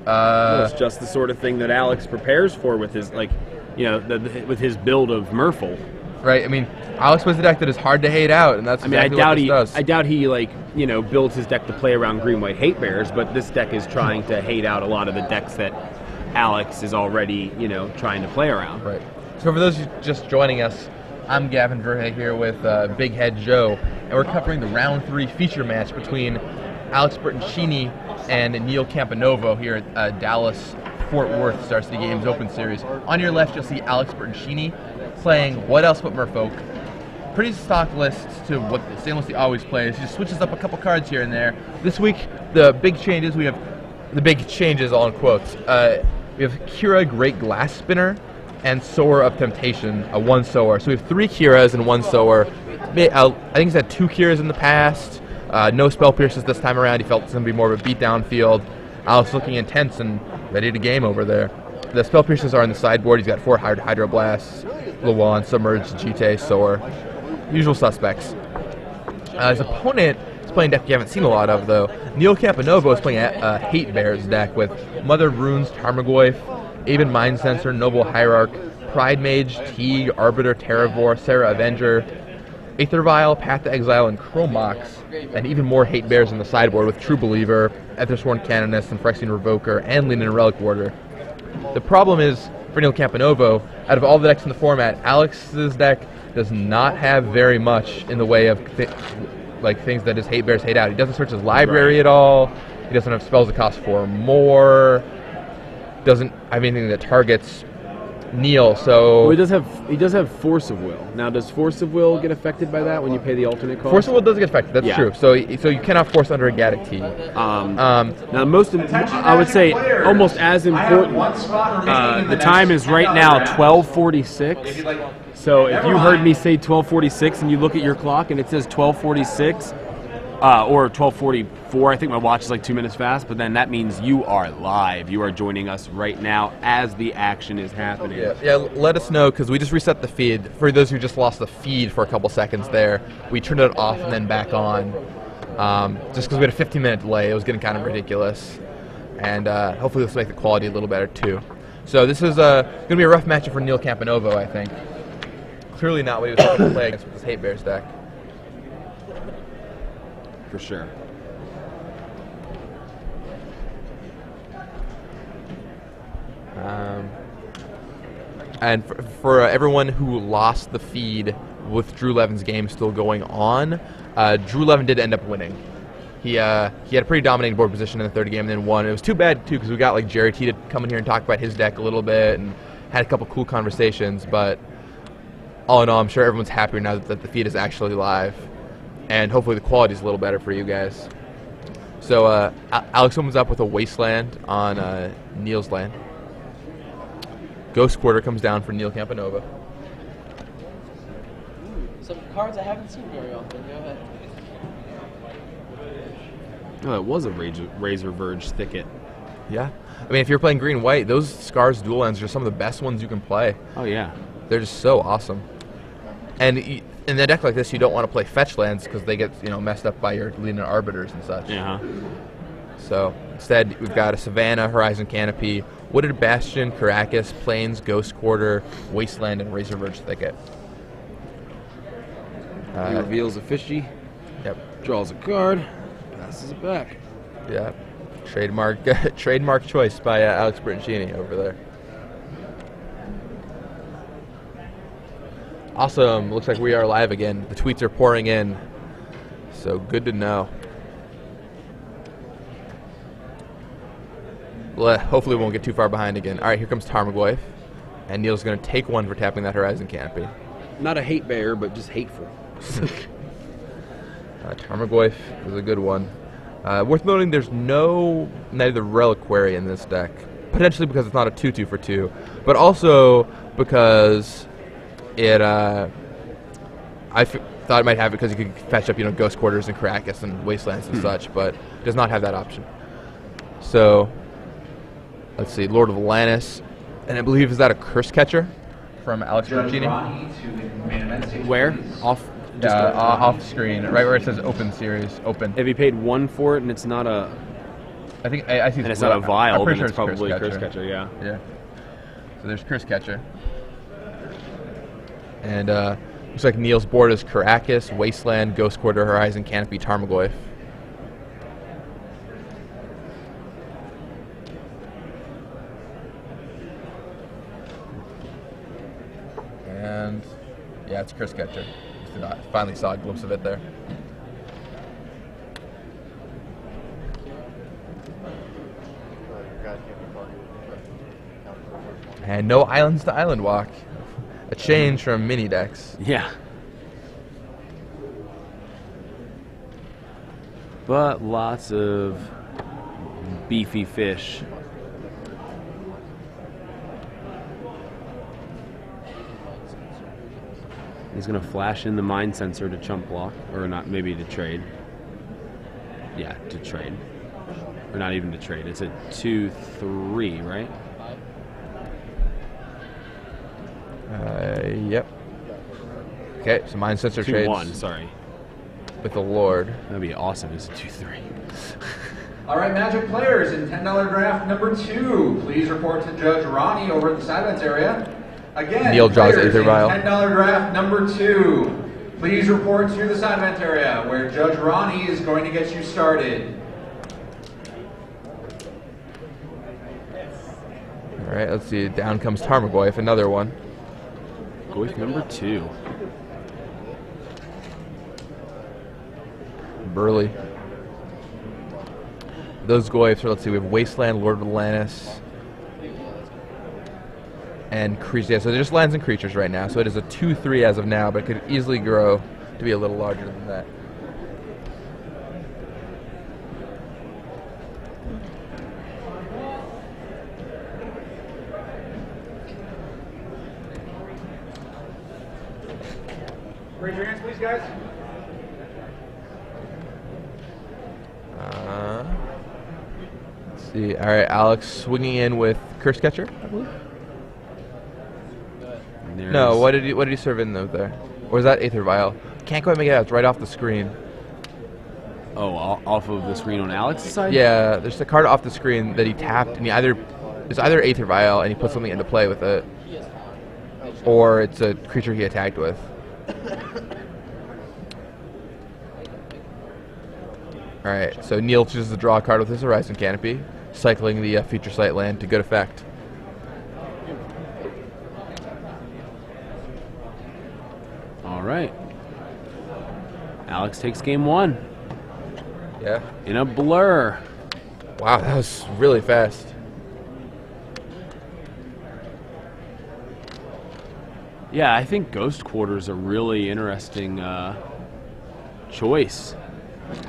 Well, it's just the sort of thing that Alex prepares for with his, like, you know, with his build of Merfolk. Right. I mean, Alex plays a deck that is hard to hate out, and that's exactly what this does. I doubt he, like, you know, builds his deck to play around green-white hate bears, but this deck is trying to hate out a lot of the decks that Alex is already, you know, trying to play around. Right. So for those just joining us, I'm Gavin Verhey here with Big Head Joe, and we're covering the round 3 feature match between Alex Bertoncini and Neil Camponovo here at Dallas Fort Worth Star City Games Open Series. On your left, you'll see Alex Bertoncini playing What Else But Merfolk. Pretty stock list to what the same list he always plays. He just switches up a couple cards here and there. This week, the big changes, all in quotes. We have Kira Great Glass Spinner and Sower of Temptation, a 1 Sower. So we have 3 Kiras and 1 Sower. I think he's had 2 Kiras in the past. No Spell Pierces this time around. He felt it's going to be more of a beatdown field. Alex looking intense and ready to game over there. The Spell Pierces are on the sideboard. He's got 4 Hydroblasts, Lawan, Submerged, Jite, Sower. Usual suspects. His opponent is playing a deck you haven't seen a lot of, though. Neil Camponovo is playing a Hate Bears deck with Mother of Runes, Tarmogoyf, Aven Mind Sensor, Noble Hierarch, Pride Mage, Teague, Arbiter, Terravore, Sarah Avenger, Aether Vial, Path to Exile, and Chromox, and even more Hate Bears on the sideboard with True Believer, Ethersworn Canonist, and Phyrexian Revoker, and Leanin Relic Warder. The problem is, for Neil Camponovo, out of all the decks in the format, Alex's deck does not have very much in the way of things that his Hate Bears hate out. He doesn't search his library at all. He doesn't have spells that cost 4 more. Doesn't have anything that targets Neil, so... Well, he does have Force of Will. Now, does Force of Will get affected by that when you pay the alternate cost? Force of Will does get affected, that's true. So you cannot force under a Gaddock T. Now, I would say almost as important, the time is right now 12:46. So if you heard me say 12:46 and you look at your clock and it says 12:46, or 12:44, I think my watch is like 2 minutes fast, but then that means you are live. You are joining us right now as the action is happening. Yeah, let us know, because we just reset the feed. For those who just lost the feed for a couple seconds there, we turned it off and then back on, just because we had a 15-minute delay. It was getting kind of ridiculous. And hopefully this will make the quality a little better, too. So this is going to be a rough matchup for Neil Camponovo, I think. Clearly not what he was hoping to play against with his Hate Bears deck. For sure. And for everyone who lost the feed with Drew Levin's game still going on, Drew Levin did end up winning. He had a pretty dominating board position in the third game and then won. It was too bad, too, because we got like Jerry T to come in here and talk about his deck a little bit and had a couple cool conversations, but all in all, I'm sure everyone's happier now that the feed is actually live. And hopefully the quality is a little better for you guys. So Alex opens up with a Wasteland on Neil's land. Ghost Quarter comes down for Neil Camponovo. Some cards I haven't seen very often. Go ahead. Oh, it was a Razor Verge Thicket. Yeah. I mean, if you're playing green-white, those Scars Dual Lands are some of the best ones you can play. Oh, yeah. They're just so awesome. And in a deck like this, you don't want to play fetch lands because they get messed up by your Leanin Arbiters and such. Yeah. So instead, we've got a Savannah, Horizon Canopy, Wooded Bastion, Caracas, Plains, Ghost Quarter, Wasteland, and Razor Verge Thicket. He reveals a fishy. Yep. Draws a card. Passes it back. Yeah. Trademark choice by Alex Bertoncini over there. Awesome. Looks like we are live again. The tweets are pouring in. So good to know. Well, hopefully we won't get too far behind again. All right, here comes Tarmogoyf. And Neil's going to take one for tapping that Horizon Canopy. Not a hate bear, but just hateful. Tarmogoyf is a good one. Worth noting, there's no Knight of the Reliquary in this deck. Potentially because it's not a 2/2 for 2. But also because I thought it might have it because you could fetch up, Ghost Quarters and Caracas and Wastelands and such, but it does not have that option. So, let's see, Lord of Atlantis, and I believe, is that a Curse Catcher from Alex Bertoncini? Where? Off? Off screen, right where it says Open Series, Open. Have you paid 1 for it and it's not a I think I see. And it's not a vial, I'm pretty then sure it's probably Curse Curse Catcher, yeah. Yeah. So there's Curse Catcher. And looks like Neil's board is Caracas, Wasteland, Ghost Quarter, Horizon, Canopy, Tarmogoyf. And yeah, it's Curse Catcher. Finally saw a glimpse of it there. And no islands to island walk. A change from mini decks. Yeah. But lots of beefy fish. He's going to flash in the Mind Sensor to chump block. Or not, maybe to trade. Yeah, to trade. Or not even to trade. It's a 2-3, right? Yep. Okay, so Mind Sensor trades 2-1, sorry. with the Lord. That'd be awesome. It's a 2-3. All right, Magic players, in $10 draft number 2, please report to Judge Ronnie over at the side events area. Again, Neil draws players Aether in Vial. $10 draft number 2, please report to the side event area where Judge Ronnie is going to get you started. All right, let's see. Down comes Tarmogoyf, another one. Goyf number 2. Burley. Those Goyfs are, let's see, we have Wasteland, Lord of Atlantis, and creatures. Yeah, so they're just lands and creatures right now. So it is a 2-3 as of now, but it could easily grow to be a little larger than that. Raise your hands, please, guys. Let's see. All right, Alex swinging in with Curse Catcher, I believe. No, what did he serve in though there? Or was that Aether Vial? Can't quite make it out. It's right off the screen. Oh, off of the screen on Alex's side? Yeah, there's a card off the screen that he tapped, and it's either Aether Vial and he put something into play with it, or it's a creature he attacked with. All right, so Neil chooses to draw a card with his Horizon Canopy, cycling the Feature Site land to good effect. All right. Alex takes game 1 Yeah. in a blur. Wow, that was really fast. Yeah, I think Ghost Quarter's a really interesting choice.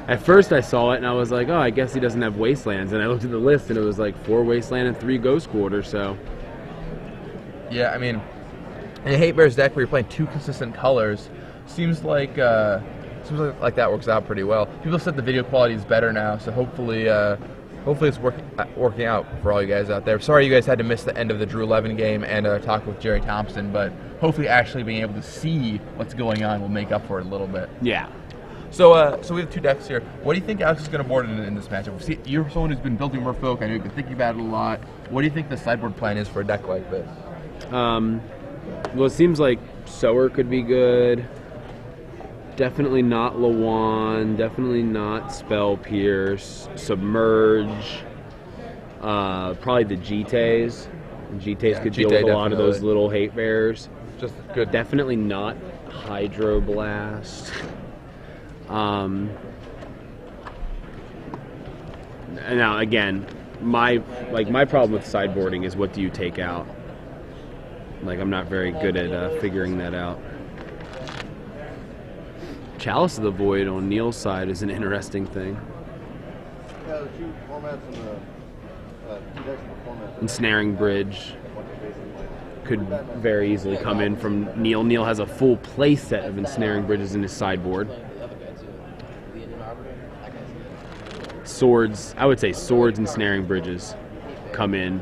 At first I saw it and I was like, oh, I guess he doesn't have Wastelands. And I looked at the list and it was like 4 Wasteland and 3 Ghost Quarter, so. Yeah, I mean, in a Hate Bears deck where you're playing 2 consistent colors, seems like that works out pretty well. People said the video quality is better now, so hopefully it's working out for all you guys out there. Sorry you guys had to miss the end of the Drew 11 game and talk with Jerry Thompson, but hopefully actually being able to see what's going on will make up for it a little bit. Yeah. So we have 2 decks here. What do you think Alex is going to board in this matchup? See, you're someone who's been building Merfolk. I know you've been thinking about it a lot. What do you think the sideboard plan is for a deck like this? Well, it seems like Sower could be good. Definitely not Lawan. Definitely not Spell Pierce. Submerge. Probably the Gitays. Gitays could deal with a lot of those little hate bears. Just good. Definitely not Hydroblast. Now again, my problem with sideboarding is what do you take out? Like, I'm not very good at figuring that out. Chalice of the Void on Neil's side is an interesting thing. Yeah, the 2 formats in the 2 decks in the format. Ensnaring Bridge could very easily come in from Neil. Neil has a full play set of Ensnaring Bridges in his sideboard. Swords, I would say Swords and Snaring Bridges come in.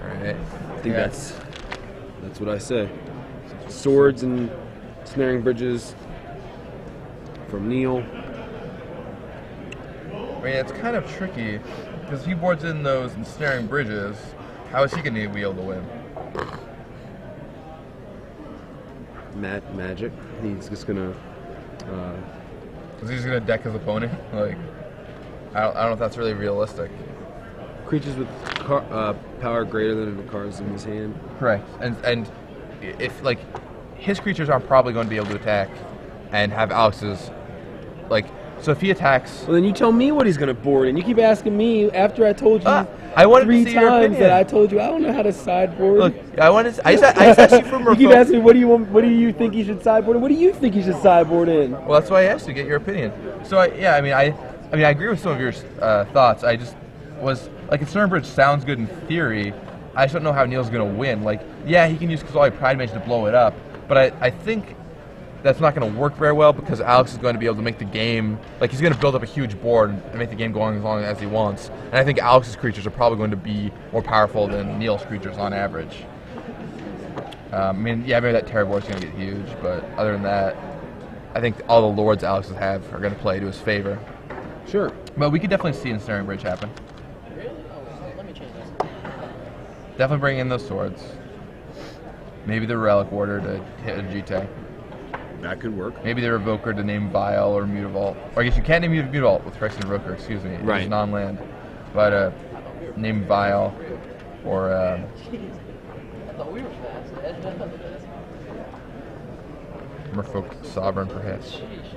Alright. think Yeah. that's what I say. Swords and snaring bridges from Neil. I mean, it's kind of tricky because if he boards in those ensnaring bridges, how is he going to be able to win? Magic. He's just gonna. Because he's going to deck his opponent. Like, I don't know if that's really realistic. Creatures with power greater than the cards in his hand. Correct. And if like his creatures aren't probably going to be able to attack, and have Alex's like. So if he attacks, Well, then you tell me what he's gonna board, and you keep asking me after I told you I wanted to 3 see your times opinion. that I told you I don't know how to sideboard. look, I just asked you for more. You keep asking me what do you want? What do you think he should sideboard in? What do you think he should sideboard in? Well, that's why I asked you to get your opinion. So I agree with some of your thoughts. I just was like, Ensnaring Bridge sounds good in theory. I just don't know how Neil's gonna win. Like, yeah, he can use Kazali Pride Mage to blow it up, but I think that's not going to work very well because Alex is going to be able to make the game, like he's going to build up a huge board and make the game go on as long as he wants. And I think Alex's creatures are probably going to be more powerful than Neil's creatures on average. I mean, yeah, maybe that Terror board's going to get huge, but other than that, I think all the Lords Alex have are going to play to his favor. Sure. But we could definitely see Ensnaring Bridge happen. Really? Oh, let me change this. Definitely bring in those swords. Maybe the Relic Warder to hit a G-Tag. That could work. Maybe the Revoker to name Vial or Mutavault. Or I guess you can't name Mutavault with Phyrexian Revoker, excuse me. Right. It's non-land. But name Vial or I thought we were fast. Merfolk Sovereign, perhaps. Sheesh.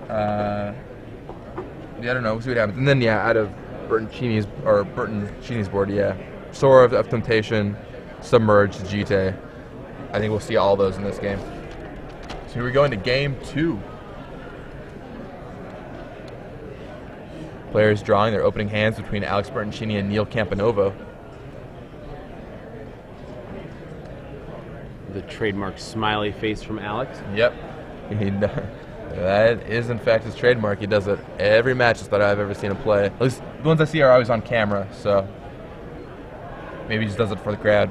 Yeah, I don't know. We'll see what happens. And then, yeah, out of Bertoncini's board, yeah. Sword of Temptation, Submerged, Jite. I think we'll see all those in this game. So here we go into game 2. Players drawing their opening hands between Alex Bertoncini and Neil Camponovo. The trademark smiley face from Alex. Yep. That is, in fact, his trademark. He does it every match that I've ever seen him play. At least the ones I see are always on camera, so maybe he just does it for the crowd.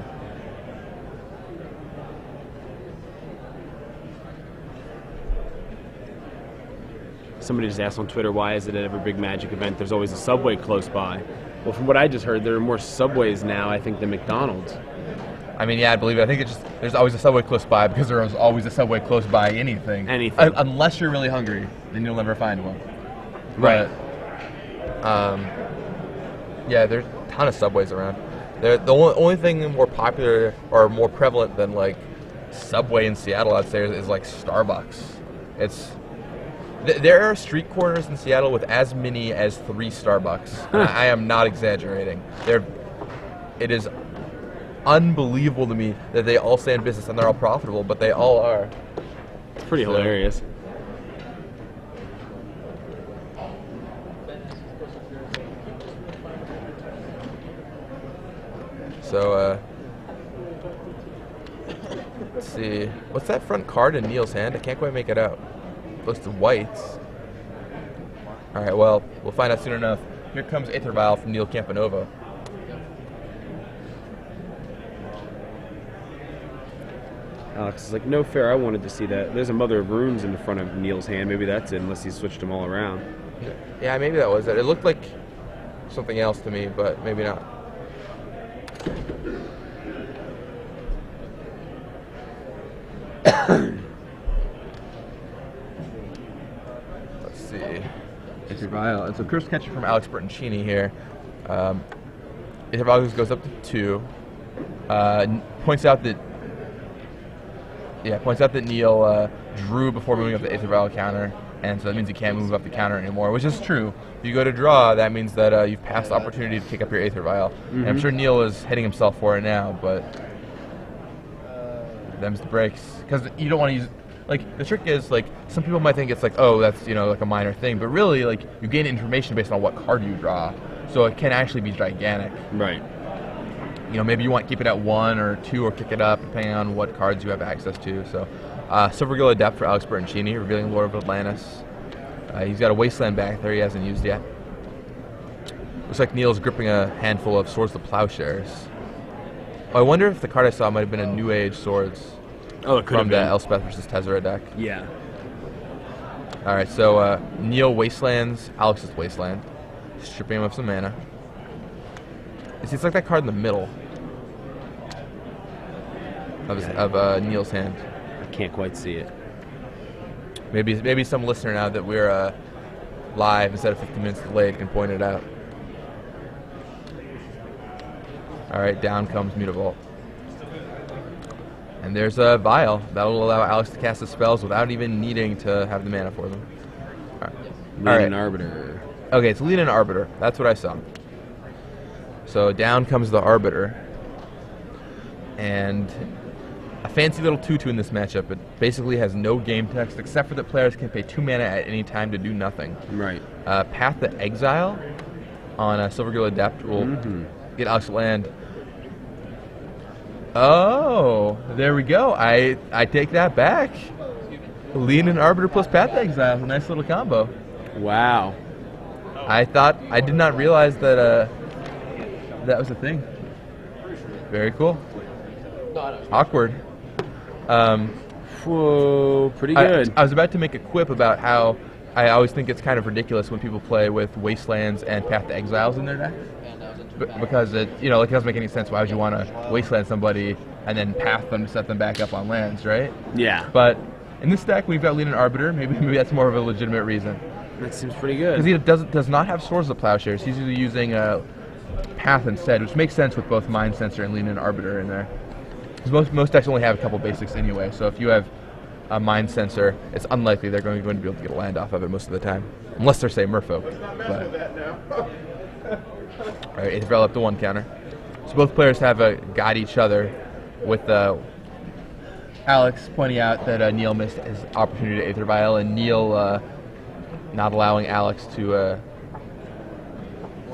Somebody just asked on Twitter, why is it at every big Magic event there's always a Subway close by? Well, from what I just heard, there are more Subways now, I think, than McDonald's. I mean, yeah, I believe it. I think there's always a Subway close by because there is always a Subway close by anything. Unless you're really hungry, then you'll never find one. Right. But, yeah, there's a ton of Subways around. The only thing more popular or more prevalent than like Subway in Seattle, I'd say, is like Starbucks. There are street corners in Seattle with as many as 3 Starbucks. I am not exaggerating. It is unbelievable to me that they all stay in business and they're all profitable, but they all are. It's pretty hilarious. So, let's see. What's that front card in Neil's hand? I can't quite make it out. Looks to whites. Alright, well, we'll find out soon enough. Here comes Aether Vial from Neil Camponovo. Alex is like, no fair, I wanted to see that. There's a Mother of Runes in the front of Neil's hand. Maybe that's it, unless he switched them all around. Yeah, maybe that was it. It looked like something else to me, but maybe not. Let's see. Aether Vial. It's a Curse Catcher from Alex Bertoncini here. Aether Vial goes up to 2. Points out that Neil drew before moving up the Aether Vial counter, and so that means he can't move up the counter anymore, which is true. If you go to draw, that means that you've passed the opportunity to kick up your Aether Vial. And I'm sure Neil is hitting himself for it now, but them's the breaks. Because you don't want to use, like, the trick is, like, some people might think it's like, oh, that's, like a minor thing, but really, like, you gain information based on what card you draw, so it can actually be gigantic. Right. Maybe you want to keep it at 1 or 2 or kick it up, depending on what cards you have access to. So, Silvergill Adept for Alex Bertoncini, revealing Lord of Atlantis. He's got a Wasteland back there he hasn't used yet. Looks like Neil's gripping a handful of Swords to Plowshares. I wonder if the card I saw might have been a New Age Swords Oh, it could have from the been. Elspeth versus Tezzera deck. Yeah. All right, so Neil Wastelands, Alex's Wasteland, stripping him of some mana. It's like that card in the middle of Neil's hand. I can't quite see it. Maybe some listener now that we're live instead of 15 minutes delayed can point it out. All right, down comes Mutavault. And there's a Vial. That'll allow Alex to cast his spells without even needing to have the mana for them. All right. Lean Arbiter. Okay, it's Lean and Arbiter. That's what I saw. So down comes the Arbiter. And a fancy little 2/2 in this matchup. It basically has no game text except for that players can pay 2 mana at any time to do nothing. Right. Path to Exile on a Silvergill Adept will get Alex land. Oh, there we go. I take that back. Lean and Arbiter plus Path to Exile. A nice little combo. Wow. I did not realize that that was a thing. Very cool. Awkward. Whoa, pretty good. I was about to make a quip about how I always think it's kind of ridiculous when people play with Wastelands and Path to Exiles in their deck. Because it doesn't make any sense. Why would you want to Wasteland somebody and then path them to set them back up on lands, right? Yeah. But in this deck, we've got Lean and Arbiter. Maybe that's more of a legitimate reason. That seems pretty good. Because he does not have Swords of Plowshares. He's usually using Path instead, which makes sense with both Mind Sensor and Lean and Arbiter in there. Because most decks only have a couple basics anyway. So if you have a Mind Sensor, it's unlikely they're going to be able to get a land off of it most of the time, unless they're, say, Merfolk. All right, Aether Vial up to 1 counter. So both players have got each other, with Alex pointing out that Neil missed his opportunity to Aether Vial, and Neil not allowing Alex to,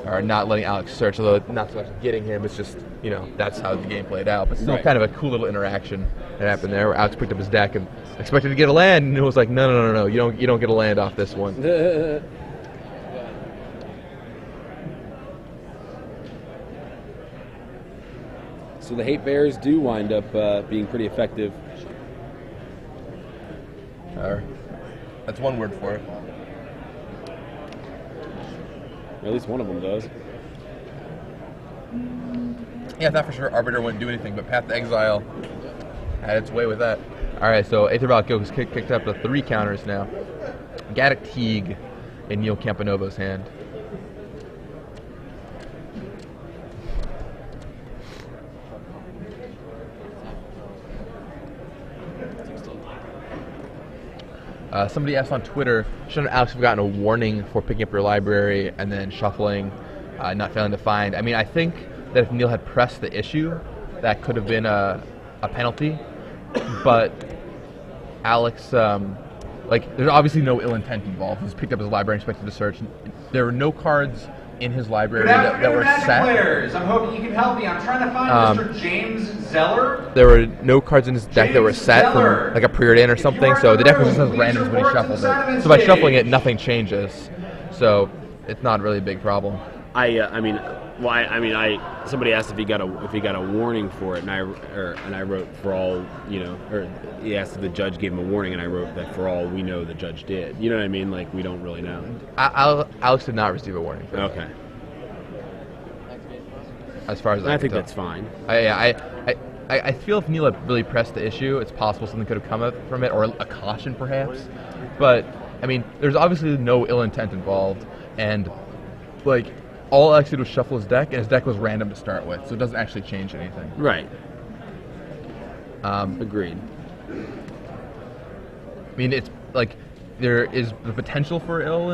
or not letting Alex search, although not so much getting him, it's just, that's how the game played out. But still kind of a cool little interaction that happened there, where Alex picked up his deck and expected to get a land, and it was like, no, you don't get a land off this one. So the Hate Bears do wind up being pretty effective. That's one word for it. Or at least one of them does. Yeah, I thought for sure Arbiter wouldn't do anything, but Path to Exile had its way with that. Alright, so Aether Vial gets kicked up to 3 counters now. Gaddock Teague in Neil Camponovo's hand. Somebody asked on Twitter, shouldn't Alex have gotten a warning for picking up your library and then shuffling, not failing to find? I mean, I think that if Neil had pressed the issue, that could have been a penalty. But Alex, there's obviously no ill intent involved. He's picked up his library and expected to search. There were no cards in his library that were set. Players. I'm hoping you can help me. I'm trying to find Mr. James Zeller. There were no cards in his deck that were set from like a preordain or something, so the deck was just as random when he shuffled it. So by shuffling it, nothing changes. So it's not really a big problem. Somebody asked if he got a warning for it, and I wrote for all, or he asked if the judge gave him a warning, and I wrote that for all we know the judge did. You know what I mean? Like, we don't really know. Alex did not receive a warning for that. Okay. As far as I I think can that's fine. I feel if Neil had really pressed the issue, it's possible something could have come from it, or a caution perhaps. But I mean, there's obviously no ill intent involved, and all Alex did was shuffle his deck, and his deck was random to start with, so it doesn't actually change anything. Right. Agreed. I mean, it's like there is the potential for ill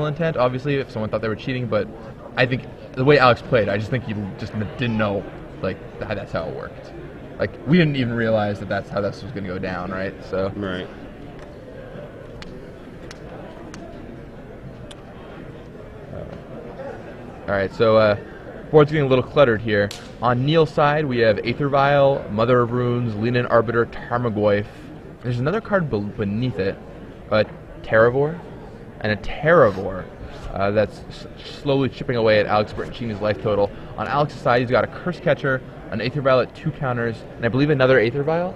intent. Obviously, if someone thought they were cheating, but I think the way Alex played, I just think he just didn't know that's how it worked. Like, we didn't even realize that's how this was going to go down, right? So Right. All right, so board's getting a little cluttered here. On Neil's side, we have Aether Vial, Mother of Runes, Lean and Arbiter, Tarmogoyf. There's another card beneath it, a Terravor, and a Terravor that's slowly chipping away at Alex Bertoncini's life total. On Alex's side, he's got a Curse Catcher, an Aether Vial at 2 counters, and I believe another Aether Vial.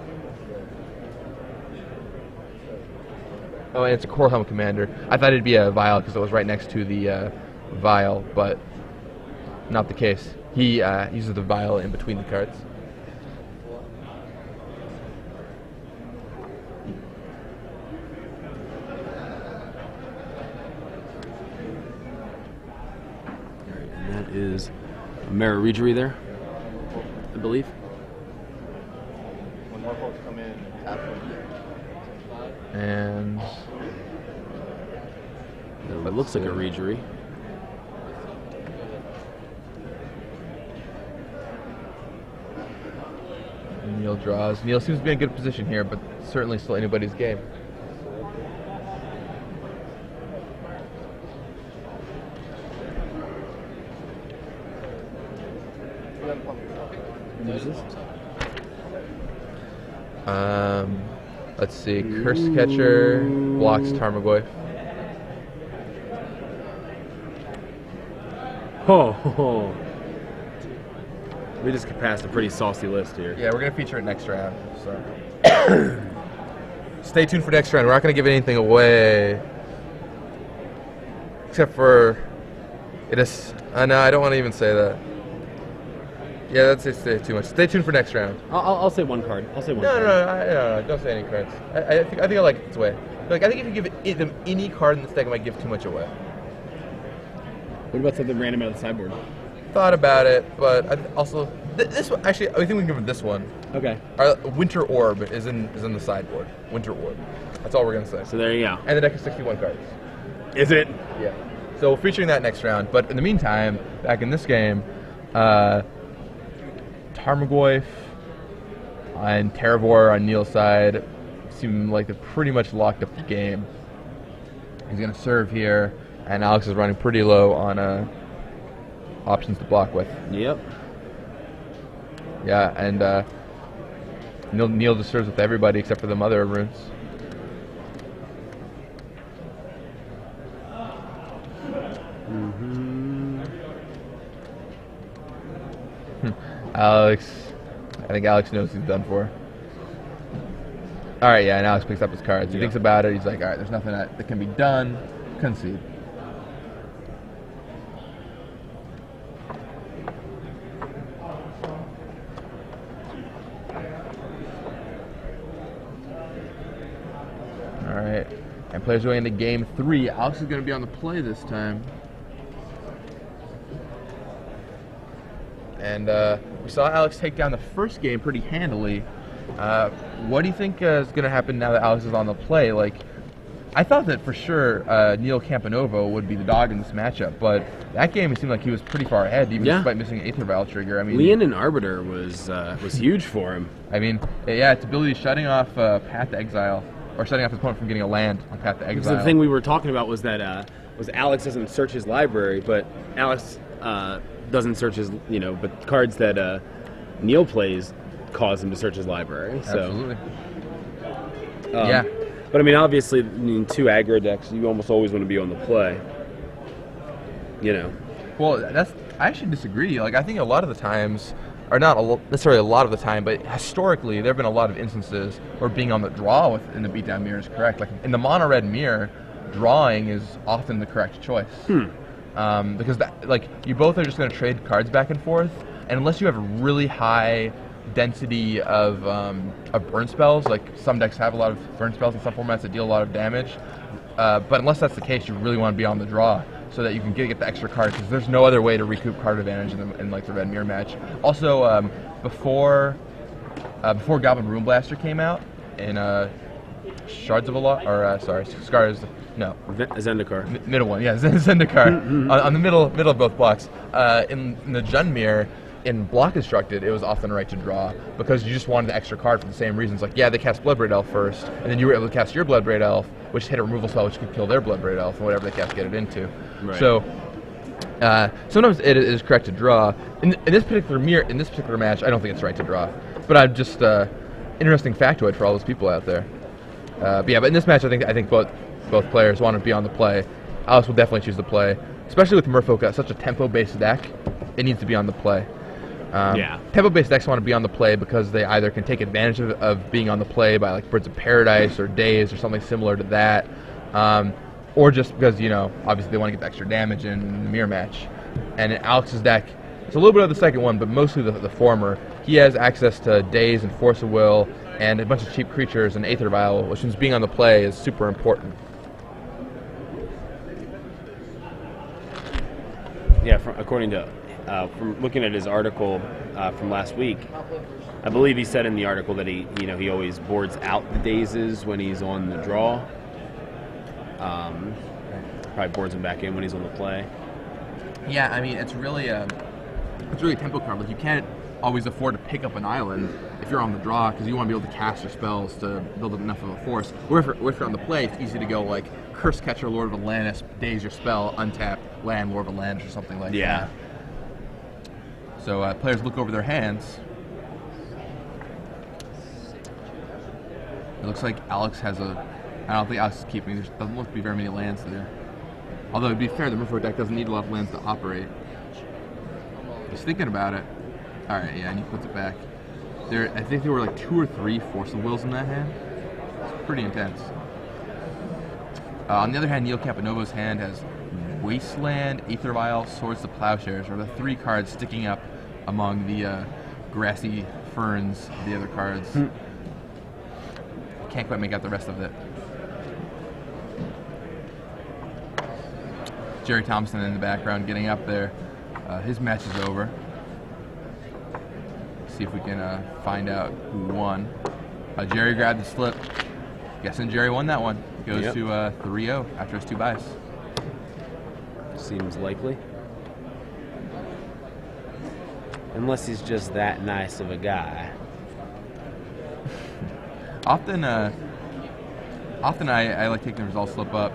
Oh, and it's a Coral Helm Commander. I thought it'd be a Vial because it was right next to the Vial, but not the case. He uses the Vial in between the cards. And that is a Mara Regery there, I believe. When more folks come in, tap them. And It looks like a Regery. Neil draws. Neil seems to be in a good position here, but certainly still anybody's game. What is this? Let's see. Curse Catcher blocks Tarmogoyf. Oh. We just passed a pretty saucy list here. Yeah, we're gonna feature it next round. So stay tuned for next round. We're not gonna give anything away, except for it is. No, I don't want to even say that. Yeah, that's too much. Stay tuned for next round. I'll say one card. I'll say one No, card. no, don't say any cards. I think I like it its way. I think if you give them any card in this deck, it might give too much away. What about something random out of the sideboard? Thought about it, but also this one. Actually, I think we can give it this one. Okay. Our Winter Orb is in the sideboard. Winter Orb. That's all we're gonna say. So there you go. And the deck is 61 cards. Is it? Yeah. So we're featuring that next round. But in the meantime, back in this game, Tarmogoyf and Terravor on Neil's side seem like they're pretty much locked up the game. He's gonna serve here, and Alex is running pretty low on options to block with. Yep. Yeah, and Neil just serves with everybody except for the Mother of Runes. Alex, I think Alex knows he's done for. All right, yeah, and Alex picks up his cards. He thinks about it. He's like, all right, there's nothing that can be done. Concede. All right, and players going into game 3. Alex is going to be on the play this time. And we saw Alex take down the first game pretty handily. What do you think is going to happen now that Alex is on the play? Like, I thought that for sure Neil Camponovo would be the dog in this matchup, but that game it seemed like he was pretty far ahead, even despite missing an Aether Vial trigger. I mean, Leon and Arbiter was huge for him. I mean, yeah, its ability shutting off Path to Exile, or shutting off his opponent from getting a land on Path to Exile. The thing we were talking about was that Alex doesn't search his library, but Alex doesn't search his, but cards that Neil plays cause him to search his library. So. Absolutely. Yeah. But I mean, obviously, in 2 aggro decks, you almost always want to be on the play. Well, I actually disagree. Like, I think a lot of the times, or not necessarily a lot of the time, but historically, there have been a lot of instances where being on the draw in the beatdown mirror is correct. Like in the mono red mirror, drawing is often the correct choice. Because you both are just going to trade cards back and forth, and unless you have a really high density of burn spells, like some decks have a lot of burn spells in some formats that deal a lot of damage, but unless that's the case, you really want to be on the draw so that you can get the extra cards, because there's no other way to recoup card advantage in the red mirror match. Also, before Goblin Rune Blaster came out in Shards of Scars. No. Zendikar. Middle one, yeah, Zendikar. On the middle of both blocks. In the Jund mirror, in Block Constructed, it was often right to draw because you just wanted the extra card for the same reasons. Like, yeah, they cast Bloodbraid Elf first, and then you were able to cast your Bloodbraid Elf, which hit a removal spell, which could kill their Bloodbraid Elf, and whatever they cast get it into. Right. So, sometimes it is correct to draw. In this particular match, I don't think it's right to draw. But I'm just interesting factoid for all those people out there. But in this match, I think both players want to be on the play. Alex will definitely choose the play, especially with Merfolk, such a tempo-based deck. It needs to be on the play. Yeah. Tempo-based decks want to be on the play because they either can take advantage of being on the play by like Birds of Paradise or Days or something similar to that, or just because, you know, obviously they want to get the extra damage in the mirror match. And in Alex's deck, it's a little bit of the second one, but mostly the former. He has access to Daze and Force of Will and a bunch of cheap creatures and Aether Vial, which means being on the play is super important. Yeah, according to from looking at his article from last week, I believe he said in the article that he always boards out the dazes when he's on the draw. Probably boards him back in when he's on the play. Yeah, I mean it's really a tempo card. Like you can't always afford to pick up an island if you're on the draw because you want to be able to cast your spells to build up enough of a force. Or if you're on the play, it's easy to go like Curse Catcher, Lord of Atlantis, daze your spell, untap land, Lord of Atlantis, or something like that. So players look over their hands. It looks like Alex has I don't think Alex is keeping. There doesn't look to be very many lands there. Although to be fair, the Merfolk deck doesn't need a lot of lands to operate. He's thinking about it. All right, yeah, and he puts it back. I think there were like 2 or 3 Force of Wills in that hand. It's pretty intense. On the other hand, Neil Camponovo's hand has Wasteland, Aether Vial, Swords to Plowshares, are the 3 cards sticking up among the grassy ferns of the other cards. Can't quite make out the rest of it. Jerry Thompson in the background getting up there. His match is over. See if we can find out who won. Jerry grabbed the slip. Guessing Jerry won that one. Goes to 3-0 after his 2 buys. Seems likely. Unless he's just that nice of a guy. Often I like taking the result slip up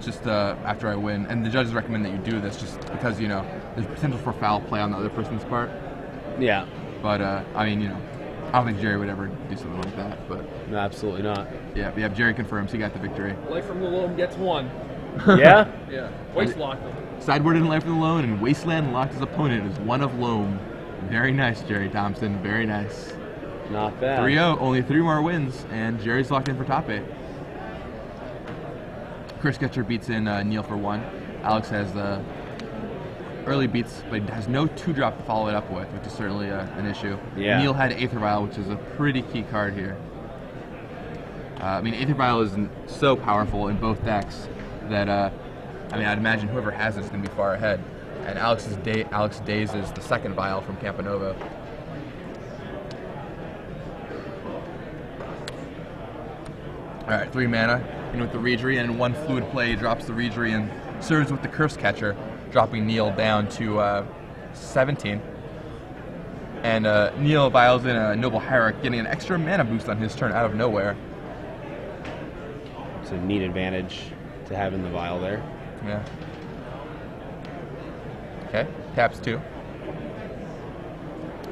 just after I win, and the judges recommend that you do this just because, you know, there's potential for foul play on the other person's part. Yeah. But I mean, you know, I don't think Jerry would ever do something like that. But no, absolutely not. Yeah, Jerry confirms he got the victory. Life from the Loam gets 1. Yeah? Yeah. Waste locked him. Sideboard in Life from the Loam and Wasteland locked his opponent is 1 of Loam. Very nice, Jerry Thompson. Very nice. Not bad. 3-0, only 3 more wins, and Jerry's locked in for top 8. Chris Ketcher beats in Neil for 1. Alex has early beats, but he has no 2-drop to follow it up with, which is certainly an issue. Yeah. Neil had Aether Vial, which is a pretty key card here. I mean, Aether Vial is so powerful in both decks that, I mean, I'd imagine whoever has it is going to be far ahead. And Alex Daze is the 2nd Vial from Camponovo. Alright, 3 mana, in with the Reejerey, and in 1 fluid play, drops the Reejerey and serves with the Curse Catcher, dropping Neil down to 17. And Neil vials in a Noble Hierarch, getting an extra mana boost on his turn out of nowhere. It's a neat advantage to have in the vial there. Yeah. Okay, taps 2.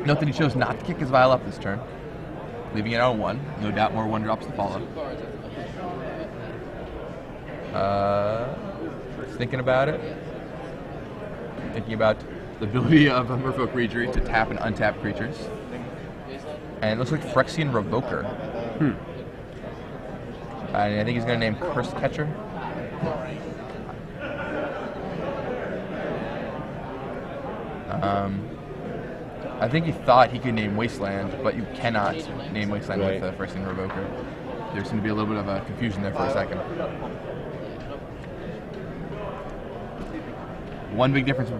Note that he chose not to kick his vial up this turn, leaving it on 1. No doubt more 1-drops to follow. Thinking about it. Thinking about the ability of a Merfolk Reejerey to tap and untap creatures. And it looks like Phyrexian Revoker. And I think he's going to name Curse Catcher. I think he thought he could name Wasteland, but you cannot name Wasteland with Phyrexian Revoker. There seemed to be a little bit of a confusion there for a second. One big difference.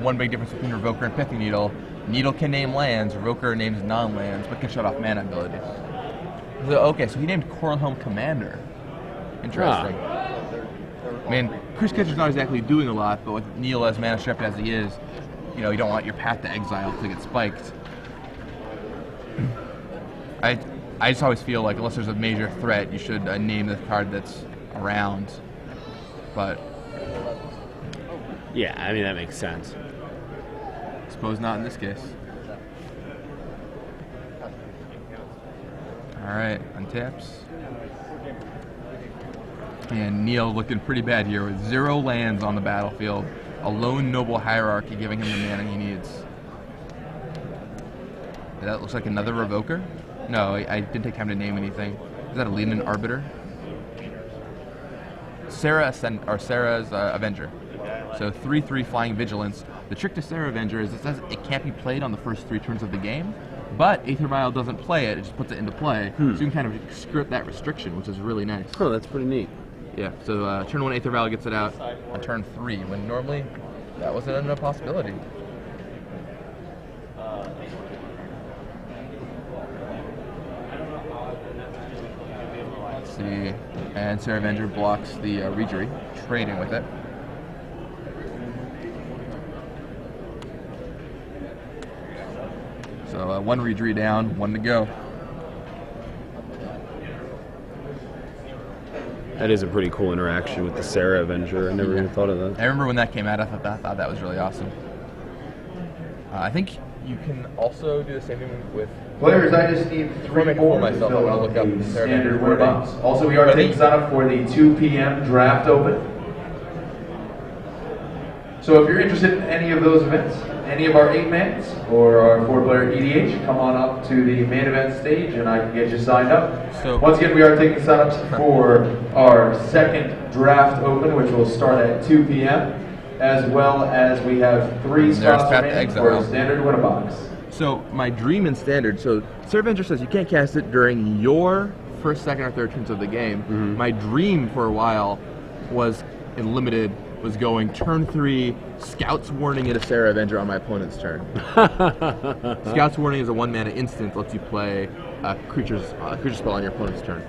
One big difference between Revoker and Pithing Needle. Needle can name lands, Revoker names non-lands, but can shut off mana abilities. So, okay, so he named Coralhelm Commander. Interesting. I mean, Curse Catcher's not exactly doing a lot, but with Neil as mana stripped as he is, you know, you don't want your Path to Exile to get spiked. I just always feel like unless there's a major threat, you should name the card that's around. But yeah, I mean that makes sense. Suppose not in this case. All right, untaps. And Neil looking pretty bad here with 0 lands on the battlefield. A lone noble hierarchy giving him the mana he needs. That looks like another Revoker. No, I didn't take time to name anything. Is that a Leanin Arbiter? Sarah's Avenger. So 3/3 Flying Vigilance. The trick to Sarah Avenger is it says it can't be played on the first 3 turns of the game, but Aether Vial doesn't play it, it just puts it into play. So you can kind of script that restriction, which is really nice. Oh, that's pretty neat. Yeah, so turn 1 Aether Vial gets it out on turn 3, when normally that wasn't a possibility. Let's see, and Sarah Avenger blocks the Regery, trading with it. So 1 Regery down, 1 to go. That is a pretty cool interaction with the Sarah Avenger. I never even thought of that. I remember when that came out, I thought that was really awesome. I think you can also do the same thing with... Players, I just need 3 more to myself, I fill want to out look up the the Sarah standard Avenger word box. Also, we are taking sign up for the 2 p.m. draft open. So if you're interested in any of those events, any of our 8-mans or our 4-player EDH, come on up to the main event stage and I can get you signed up. So once again, we are taking sign-ups for our 2nd draft open, which will start at 2 p.m. as well as we have 3 spots remaining for a standard win box. So my dream in standard, so Sarah Avenger says you can't cast it during your first, second, or third turns of the game. My dream for a while was in limited was going turn 3, Scout's Warning into Sarah Avenger on my opponent's turn. Scout's Warning is a 1-mana instant, lets you play a creature spell on your opponent's turn.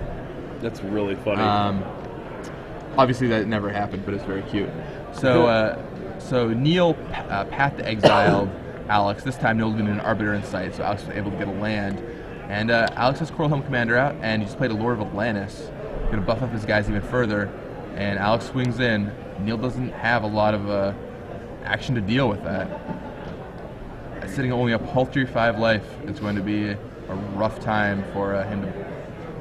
That's really funny. Obviously that never happened, but it's very cute. So so Neil Path to Exiled Alex. This time no Lunan Arbiter in sight, so Alex was able to get a land. And Alex has Coral Helm Commander out, and he just played a Lord of Atlantis. Gonna buff up his guys even further, and Alex swings in. Neil doesn't have a lot of action to deal with that. Sitting only a paltry 5 life is going to be a rough time for him to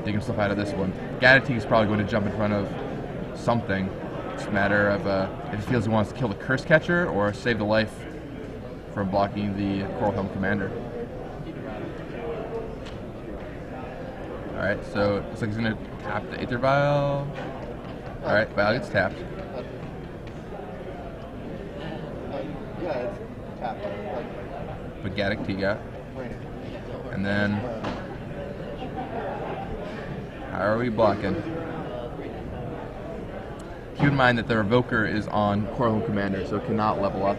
dig himself out of this one. Gadati is probably going to jump in front of something. It's a matter of if he feels he wants to kill the Curse Catcher or save the life from blocking the Coral Helm Commander. Alright, so it looks like he's going to tap the Aether Vial. Alright, Vial gets tapped. Yeah, it's tapped. But Gaddock T got. And then how are we blocking? Keep in mind that the Revoker is on Coral Helm Commander, so it cannot level up.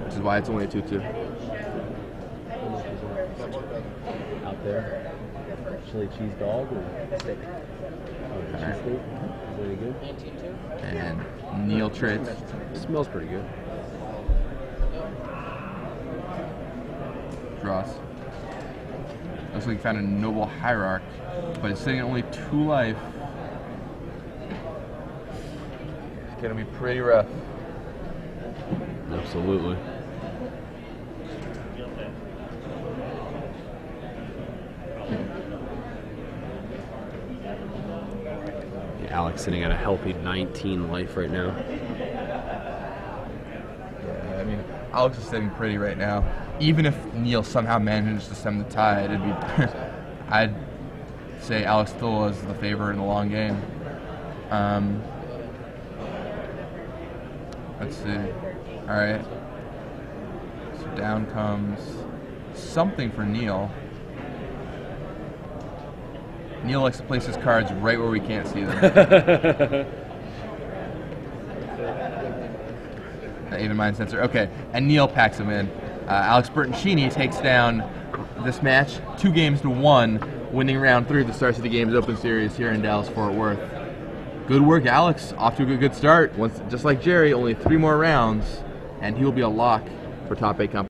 Which is why it's only a 2/2. Out there. Chili cheese dog or steak? Oh, cheese steak? Is really good? And Neil trades. Smells pretty good. Draws. Looks like he found a Noble Hierarch, but it's sitting at only 2 life. It's gonna be pretty rough. Absolutely. Yeah, Alex sitting at a healthy 19 life right now. Yeah, I mean, Alex is sitting pretty right now. Even if Neil somehow managed to stem the tide, it'd be I'd say Alex still is the favorite in the long game. Let's see. All right. So down comes something for Neil. Neil likes to place his cards right where we can't see them. Even Mind Sensor. Okay, and Neil packs him in. Alex Bertoncini takes down this match 2-1, winning round 3 of the Star City Games Open Series here in Dallas-Fort Worth. Good work, Alex. Off to a good start. Just like Jerry, only 3 more rounds, and he will be a lock for top 8 company.